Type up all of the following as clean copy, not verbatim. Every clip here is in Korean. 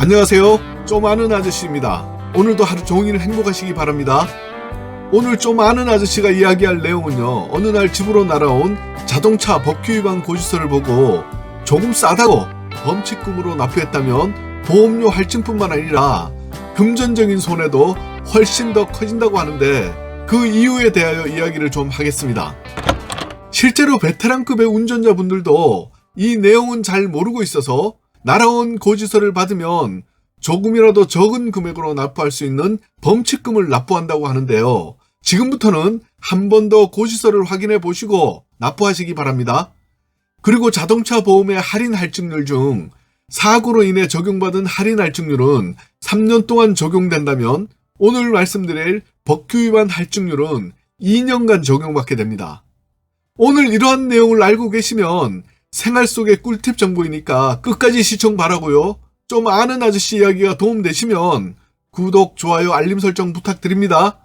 안녕하세요. 좀 아는 아저씨입니다. 오늘도 하루 종일 행복하시기 바랍니다. 오늘 좀 아는 아저씨가 이야기할 내용은요, 어느 날 집으로 날아온 자동차 법규 위반 고지서를 보고 조금 싸다고 범칙금으로 납부했다면 보험료 할증뿐만 아니라 금전적인 손해도 훨씬 더 커진다고 하는데, 그 이유에 대하여 이야기를 좀 하겠습니다. 실제로 베테랑급의 운전자분들도 이 내용은 잘 모르고 있어서 날아온 고지서를 받으면 조금이라도 적은 금액으로 납부할 수 있는 범칙금을 납부한다고 하는데요. 지금부터는 한 번 더 고지서를 확인해 보시고 납부하시기 바랍니다. 그리고 자동차 보험의 할인 할증률 중 사고로 인해 적용받은 할인 할증률은 3년 동안 적용된다면, 오늘 말씀드릴 법규 위반 할증률은 2년간 적용받게 됩니다. 오늘 이러한 내용을 알고 계시면 생활 속의 꿀팁 정보이니까 끝까지 시청 바라고요. 좀 아는 아저씨 이야기가 도움되시면 구독, 좋아요, 알림 설정 부탁드립니다.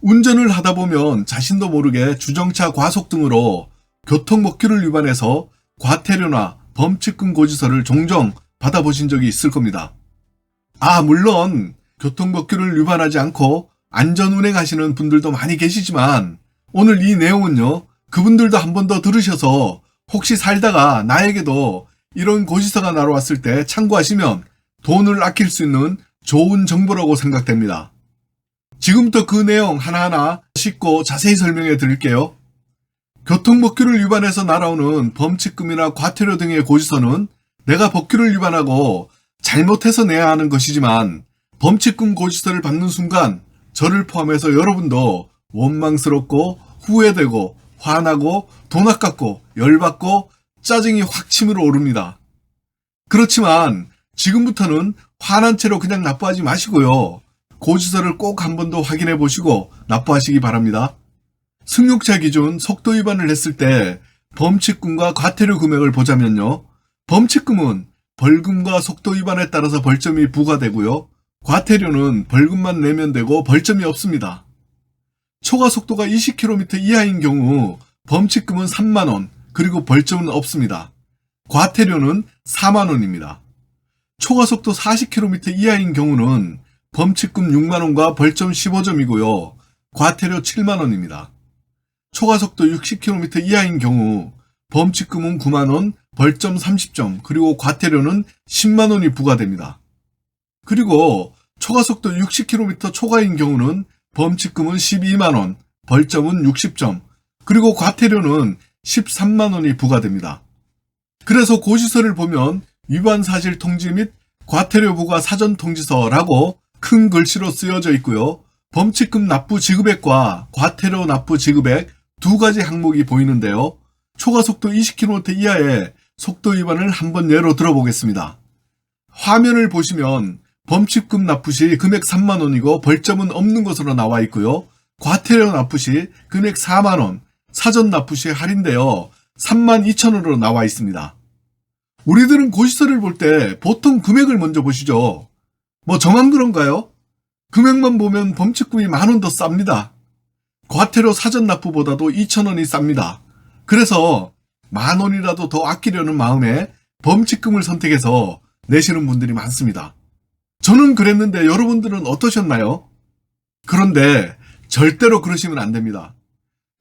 운전을 하다 보면 자신도 모르게 주정차 과속 등으로 교통법규를 위반해서 과태료나 범칙금 고지서를 종종 받아보신 적이 있을 겁니다. 물론 교통법규를 위반하지 않고 안전운행하시는 분들도 많이 계시지만, 오늘 이 내용은요, 그분들도 한 번 더 들으셔서 혹시 살다가 나에게도 이런 고지서가 날아왔을 때 참고하시면 돈을 아낄 수 있는 좋은 정보라고 생각됩니다. 지금부터 그 내용 하나하나 쉽고 자세히 설명해 드릴게요. 교통법규를 위반해서 날아오는 범칙금이나 과태료 등의 고지서는 내가 법규를 위반하고 잘못해서 내야 하는 것이지만, 범칙금 고지서를 받는 순간 저를 포함해서 여러분도 원망스럽고 후회되고 화나고 돈 아깝고 열받고 짜증이 확 치밀어 오릅니다. 그렇지만 지금부터는 화난 채로 그냥 납부하지 마시고요, 고지서를 꼭 한 번 더 확인해 보시고 납부하시기 바랍니다. 승용차 기준 속도 위반을 했을 때 범칙금과 과태료 금액을 보자면요, 범칙금은 벌금과 속도 위반에 따라서 벌점이 부과되고요, 과태료는 벌금만 내면 되고 벌점이 없습니다. 초과 속도가 20km 이하인 경우 범칙금은 3만원, 그리고 벌점은 없습니다. 과태료는 4만원입니다. 초과 속도 40km 이하인 경우는 범칙금 6만원과 벌점 15점이고요, 과태료 7만원입니다. 초과 속도 60km 이하인 경우 범칙금은 9만원, 벌점 30점, 그리고 과태료는 10만원이 부과됩니다. 그리고 초과 속도 60km 초과인 경우는 범칙금은 12만원, 벌점은 60점, 그리고 과태료는 13만원이 부과됩니다. 그래서 고지서를 보면 위반 사실 통지 및 과태료 부과 사전 통지서라고 큰 글씨로 쓰여져 있고요, 범칙금 납부 지급액과 과태료 납부 지급액 두 가지 항목이 보이는데요, 초과 속도 20km 이하의 속도 위반을 한번 예로 들어보겠습니다. 화면을 보시면 범칙금 납부 시 금액 3만원이고 벌점은 없는 것으로 나와 있고요, 과태료 납부 시 금액 4만원, 사전 납부 시 할인되어 32,000원으로 나와 있습니다. 우리들은 고지서를 볼 때 보통 금액을 먼저 보시죠. 저만 그런가요? 금액만 보면 범칙금이 만원 더 쌉니다. 과태료 사전 납부보다도 2,000원이 쌉니다. 그래서 만원이라도 더 아끼려는 마음에 범칙금을 선택해서 내시는 분들이 많습니다. 저는 그랬는데 여러분들은 어떠셨나요? 그런데 절대로 그러시면 안 됩니다.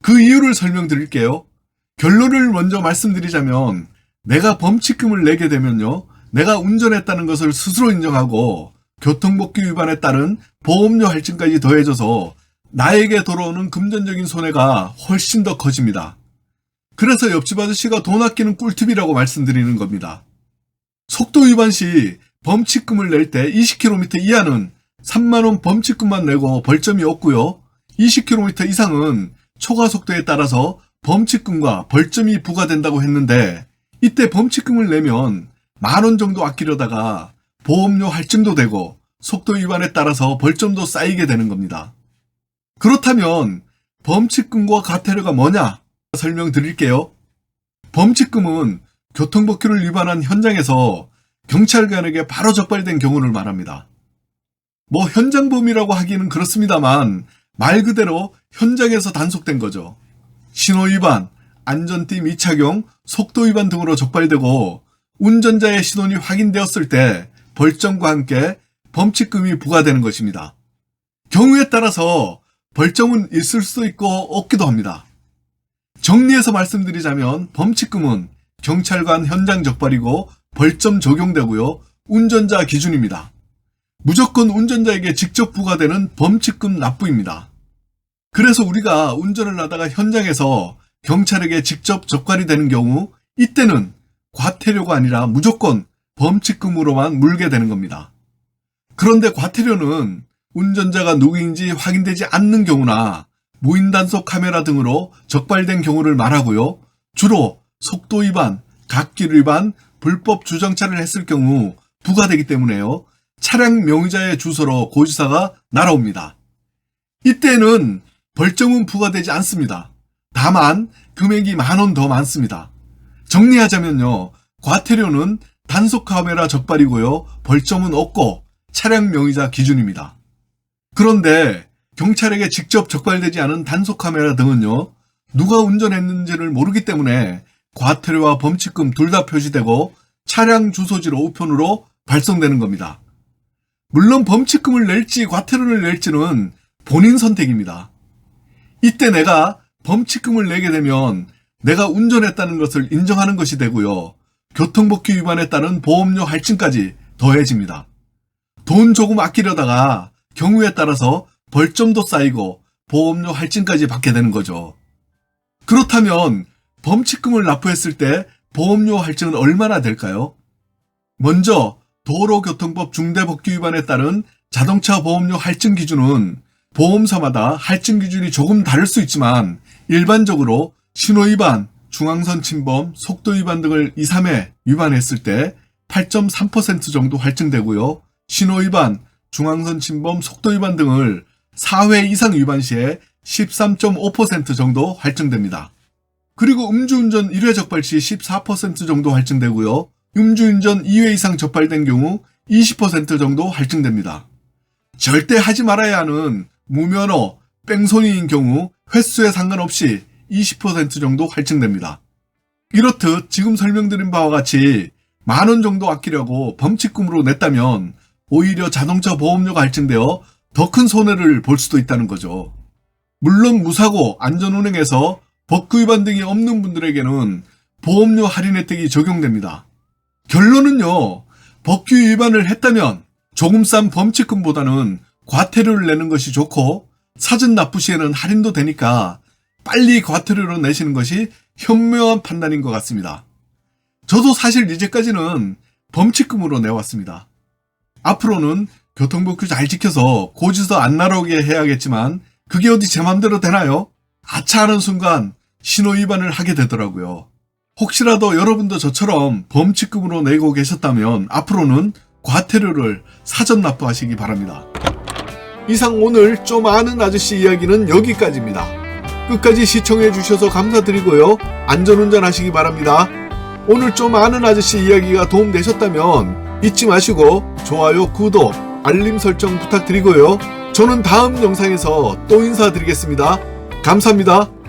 그 이유를 설명드릴게요. 결론을 먼저 말씀드리자면, 내가 범칙금을 내게 되면요, 내가 운전했다는 것을 스스로 인정하고 교통법규 위반에 따른 보험료 할증까지 더해져서 나에게 돌아오는 금전적인 손해가 훨씬 더 커집니다. 그래서 옆집 아저씨가 돈 아끼는 꿀팁이라고 말씀드리는 겁니다. 속도 위반 시 범칙금을 낼 때 20km 이하는 3만원 범칙금만 내고 벌점이 없고요, 20km 이상은 초과 속도에 따라서 범칙금과 벌점이 부과된다고 했는데, 이때 범칙금을 내면 만원 정도 아끼려다가 보험료 할증도 되고 속도 위반에 따라서 벌점도 쌓이게 되는 겁니다. 그렇다면 범칙금과 과태료가 뭐냐 설명드릴게요. 범칙금은 교통법규를 위반한 현장에서 경찰관에게 바로 적발된 경우를 말합니다. 현장범이라고 하기는 그렇습니다만 말 그대로 현장에서 단속된 거죠. 신호위반, 안전띠 미착용, 속도위반 등으로 적발되고 운전자의 신원이 확인되었을 때 벌점과 함께 범칙금이 부과되는 것입니다. 경우에 따라서 벌점은 있을 수도 있고 없기도 합니다. 정리해서 말씀드리자면 범칙금은 경찰관 현장 적발이고 벌점 적용되고요. 운전자 기준입니다. 무조건 운전자에게 직접 부과되는 범칙금 납부입니다. 그래서 우리가 운전을 하다가 현장에서 경찰에게 직접 적발이 되는 경우 이때는 과태료가 아니라 무조건 범칙금으로만 물게 되는 겁니다. 그런데 과태료는 운전자가 누구인지 확인되지 않는 경우나 무인단속 카메라 등으로 적발된 경우를 말하고요. 주로 속도 위반, 갓길 위반, 불법 주정차를 했을 경우 부과되기 때문에요. 차량 명의자의 주소로 고지서가 날아옵니다. 이때는 벌점은 부과되지 않습니다. 다만 금액이 10,000원 더 많습니다. 정리하자면요. 과태료는 단속 카메라 적발이고요. 벌점은 없고 차량 명의자 기준입니다. 그런데 경찰에게 직접 적발되지 않은 단속 카메라 등은요. 누가 운전했는지를 모르기 때문에 과태료와 범칙금 둘 다 표시되고 차량 주소지로 우편으로 발송되는 겁니다. 물론 범칙금을 낼지 과태료를 낼지는 본인 선택입니다. 이때 내가 범칙금을 내게 되면 내가 운전했다는 것을 인정하는 것이 되고요. 교통법규 위반에 따른 보험료 할증까지 더해집니다. 돈 조금 아끼려다가 경우에 따라서 벌점도 쌓이고 보험료 할증까지 받게 되는 거죠. 그렇다면 범칙금을 납부했을 때 보험료 할증은 얼마나 될까요? 먼저 도로교통법 중대법규 위반에 따른 자동차 보험료 할증 기준은 보험사마다 할증 기준이 조금 다를 수 있지만 일반적으로 신호위반, 중앙선 침범, 속도 위반 등을 2, 3회 위반했을 때 8.3% 정도 할증되고요. 신호위반, 중앙선 침범, 속도 위반 등을 4회 이상 위반 시에 13.5% 정도 할증됩니다. 그리고 음주운전 1회 적발 시 14% 정도 할증되고요. 음주운전 2회 이상 적발된 경우 20% 정도 할증됩니다. 절대 하지 말아야 하는 무면허, 뺑소니인 경우 횟수에 상관없이 20% 정도 할증됩니다. 이렇듯 지금 설명드린 바와 같이 10,000원 정도 아끼려고 범칙금으로 냈다면 오히려 자동차 보험료가 할증되어 더 큰 손해를 볼 수도 있다는 거죠. 물론 무사고, 안전운행에서 법규 위반 등이 없는 분들에게는 보험료 할인 혜택이 적용됩니다. 결론은요, 법규 위반을 했다면 조금 싼 범칙금보다는 과태료를 내는 것이 좋고 사전 납부 시에는 할인도 되니까 빨리 과태료로 내시는 것이 현명한 판단인 것 같습니다. 저도 사실 이제까지는 범칙금으로 내왔습니다. 앞으로는 교통법규 잘 지켜서 고지서 안 날아오게 해야겠지만 그게 어디 제 맘대로 되나요? 아차 하는 순간 신호 위반을 하게 되더라고요. 혹시라도 여러분도 저처럼 범칙금으로 내고 계셨다면 앞으로는 과태료를 사전 납부하시기 바랍니다. 이상 오늘 좀 아는 아저씨 이야기는 여기까지입니다. 끝까지 시청해 주셔서 감사드리고요. 안전운전 하시기 바랍니다. 오늘 좀 아는 아저씨 이야기가 도움되셨다면 잊지 마시고 좋아요, 구독, 알림 설정 부탁드리고요. 저는 다음 영상에서 또 인사드리겠습니다. 감사합니다.